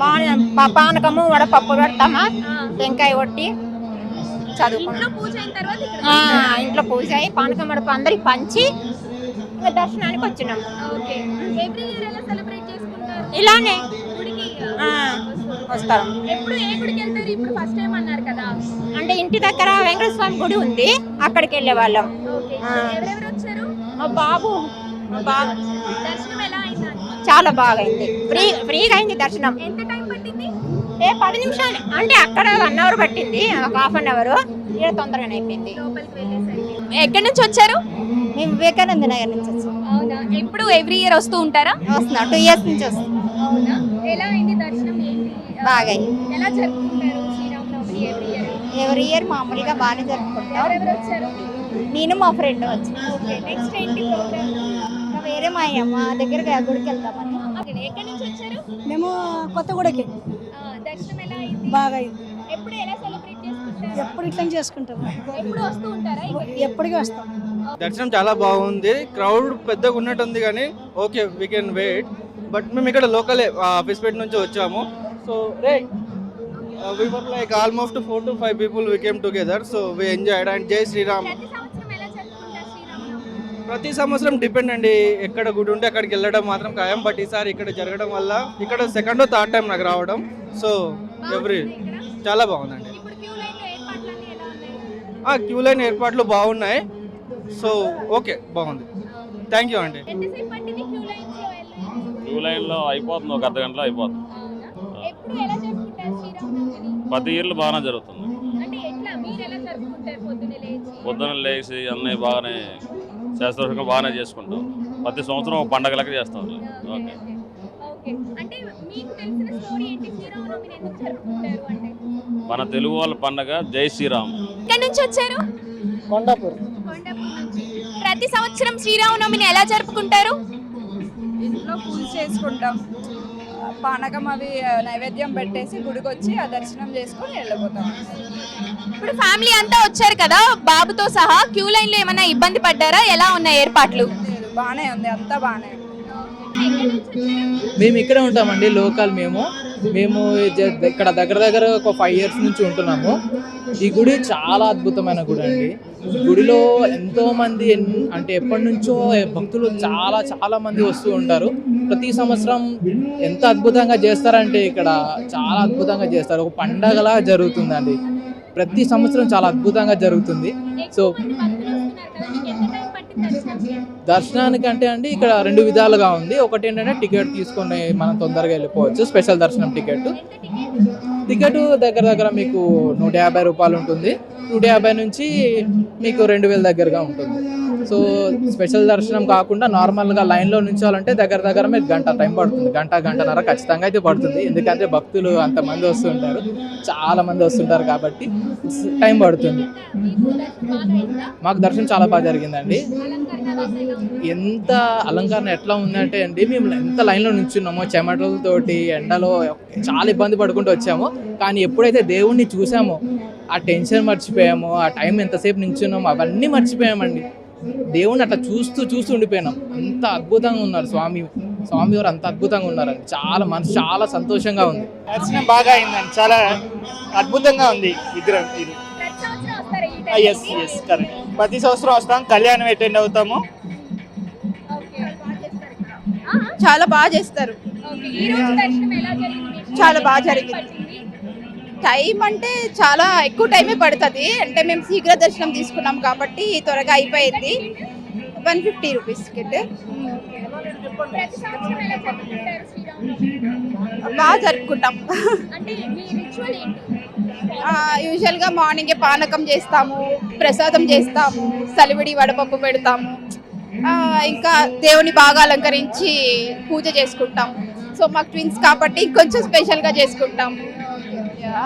పానకము వడపప్పు పెడతామా, టెంకాయ కొట్టి ఇంట్లో పూజ అయ్యి పానకం వడప అందరికి పంచి దర్శనానికి వచ్చినాం. ఇలానే వస్తాం. అంటే ఇంటి దగ్గర వెంకటేశ్వర స్వామి గుడి ఉంది, అక్కడికి వెళ్ళే వాళ్ళం. బాబు చాలా బాగా అయింది, ఫ్రీగా అయింది దర్శనం. 10 నిమిషాలు అంటే అక్కడ 1 అవర్ పట్టింది, ఒక ½ అవర్. ఇలా తొందరగానే అయిపోయింది. ఎక్కడి నుంచి వచ్చారు? మేము వివేకానంద నగర్ నుంచి వచ్చాం. అవునా, ఎప్పుడు ఎవ్రీ ఇయర్ వస్తూ ఉంటారా? వస్తున్నా, 2 ఇయర్స్ నుంచి వస్తాం. అవునా, ఎలా అయింది దర్శనం? బాగా అయింది. ఎలా జరుపుకుంటారు శ్రీరామనవమి ఎవ్రీ ఇయర్? మామూలుగా బాగానే జరుపుకుంటాం. నేను మా ఫ్రెండ్ వచ్చి. నెక్స్ట్ ఏంటి ప్రోగ్రామ్? వేరే మా దగ్గర గుడికి వెళ్తామని. ఎక్కడి నుంచి వచ్చారు? మేము కొత్తగూడకి. దర్శనం ఎలా అయింది? బాగా అయింది. ఎప్పుడు ఎలా సెలబ్రేట్ చేసుకుంటారు? ఎప్పుడు ఇట్లా చేసుకుంటాం. ఎప్పుడు వస్తూ ఉంటారా? ఎప్పటికీ వస్తాం. దర్శనం చాలా బాగుంది. క్రౌడ్ పెద్దగా ఉన్నట్టుంది కానీ okay, we can wait. But మేము ఇక్కడ లోకలే ఆఫీస్పేట నుంచి వచ్చాము. So we were like almost 4 to 5 people we came together, so we enjoyed. And జై శ్రీరామ్. ప్రతి సంవత్సరం డిపెండ్ అండి, ఎక్కడ గుడి ఉంటే అక్కడికి వెళ్ళడం మాత్రం ఖాయం. బట్ ఈసారి ఇక్కడ జరగడం వల్ల ఇక్కడ 2nd or 3rd టైం నాకు రావడం. సో చాలా బాగుందండి. క్యూ లైన్ ఏర్పాట్లు బాగున్నాయి. సో ఓకే, బాగుంది. థ్యాంక్ యూ అండి. క్యూ లైన్లో అయిపోతుంది, ఒక అర్ధగంటలో అయిపోతుంది. ప్రతి ఇయర్లు బాగానే జరుగుతుంది. పొద్దున్న లేచి అన్నీ బాగానే శాస్త్రోషంగా బాగానే చేసుకుంటాం. ప్రతి సంవత్సరం ఒక పండగలకి చేస్తాం. ఓకే, మన తెలుగు వాళ్ళ పండగ జై శ్రీరామ్. ఎక్కడి నుంచి వచ్చారు? కొండాపూర్. ప్రతి సంవత్సరం శ్రీరామనవమిని ఎలా జరుపుకుంటారు? ఇంట్లో పూజ చేసుకుంటాం, పానకం అవి నైవేద్యం పెట్టేసి గుడికి వచ్చి ఆ దర్శనం చేసుకొని వెళ్ళిపోతాం. ఇప్పుడు ఫ్యామిలీ అంతా వచ్చారు కదా బాబుతో సహా, క్యూ లైన్ లో ఏమైనా ఇబ్బంది పడ్డారా? ఎలా ఉన్నాయి ఏర్పాట్లు? బాగానే ఉంది, అంతా బాగానే ఉంది. మేము ఇక్కడే ఉంటామండి, లోకల్. మేము ఇక్కడ దగ్గర ఒక 5 ఇయర్స్ నుంచి ఉంటున్నాము. ఈ గుడి చాలా అద్భుతమైన గుడి అండి. గుడిలో ఎంతో మంది అంటే ఎప్పటి నుంచో భక్తులు చాలా మంది వస్తూ ఉంటారు. ప్రతి సంవత్సరం ఎంత అద్భుతంగా చేస్తారంటే ఇక్కడ చాలా అద్భుతంగా చేస్తారు. ఒక పండగలా జరుగుతుందండి. ప్రతి సంవత్సరం చాలా అద్భుతంగా జరుగుతుంది. సో దర్శనానికంటే అండి ఇక్కడ 2 విధాలుగా ఉంది. ఒకటి ఏంటంటే టికెట్ తీసుకొని మనం తొందరగా వెళ్ళిపోవచ్చు, స్పెషల్ దర్శనం టికెట్ దగ్గర మీకు 150 రూపాయలు ఉంటుంది. 150 నుంచి మీకు 2000 దగ్గరగా ఉంటుంది. సో స్పెషల్ దర్శనం కాకుండా నార్మల్గా లైన్లో నుంచోవాలంటే దగ్గర మీరు గంట టైం పడుతుంది, గంటన్నర ఖచ్చితంగా అయితే పడుతుంది. ఎందుకంటే భక్తులు అంతమంది వస్తుంటారు, చాలా మంది వస్తుంటారు కాబట్టి టైం పడుతుంది. మాకు దర్శనం చాలా బాగా జరిగిందండి. ఎంత అలంకరణ ఎట్లా ఉందంటే అండి, మేము ఎంత లైన్లో నుంచున్నామో చెమటలతోటి ఎండలో చాలా ఇబ్బంది పడుకుంటూ వచ్చాము. కానీ ఎప్పుడైతే దేవుణ్ణి చూసామో ఆ టెన్షన్ మర్చిపోయాము, ఆ టైం ఎంతసేపు నించున్నామో అవన్నీ మర్చిపోయామండి. దేవుణ్ణి అట్లా చూస్తూ ఉండిపోయినాం. అంత అద్భుతంగా ఉన్నారు స్వామివారు, అంత అద్భుతంగా ఉన్నారండి. మనసు చాలా సంతోషంగా ఉంది. దర్శనం బాగా అయిందండి, చాలా అద్భుతంగా ఉంది. విగ్రహం ఎస్ కరెక్ట్. ప్రతి సంవత్సరం వస్తాం, కళ్యాణం అటెండ్ అవుతాము. చాలా బాగా చేస్తారు, చాలా బాగా జరిగింది. టైం అంటే చాలా ఎక్కువ టైమే పడుతుంది. అంటే మేము శీఘ్ర దర్శనం తీసుకున్నాం కాబట్టి త్వరగా అయిపోయింది. 150 రూపీస్ టికెట్. బాగా జరుపుకుంటాం. యూజువల్గా మార్నింగే పానకం చేస్తాము, ప్రసాదం చేస్తాము, సలివిడి వడపప్పు పెడతాము. ఇంకా దేవుని బాగా అలంకరించి పూజ చేసుకుంటాము. సో మాకు ట్విన్స్ కాబట్టి కొంచెం స్పెషల్గా చేసుకుంటాము.